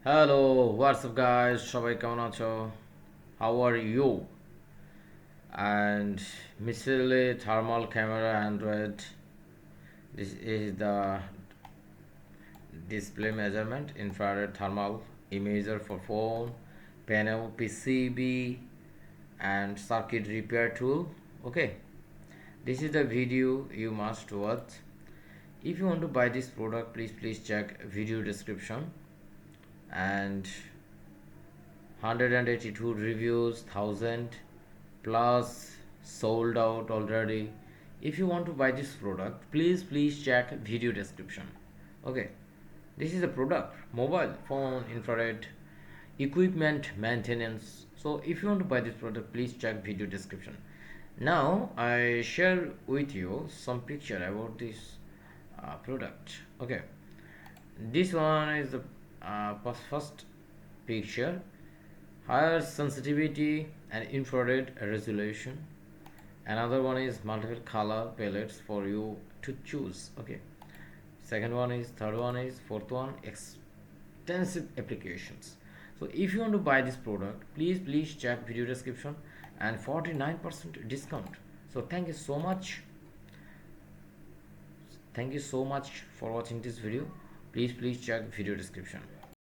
Hello WhatsApp guys, সবাই কেমন আছো? How are you? অ্যান্ড মিসেলে thermal camera Android, this is the display measurement infrared thermal imager for phone panel PCB and circuit repair tool. Okay, this is the video you must watch. If you want to buy this product, please check video description. And 182 reviews, 1000 plus sold out already. If you want to buy this product, please check video description. Okay, this is a product, mobile phone infrared equipment maintenance. So if you want to buy this product, please check video description. Now I share with you some picture about this product. Okay, this one is the first picture: higher sensitivity and infrared resolution. Another one is multiple color palettes for you to choose. Okay, second one is, third one is, fourth one, extensive applications. So if you want to buy this product, please check video description and 49% discount. So thank you so much for watching this video. Please check video description.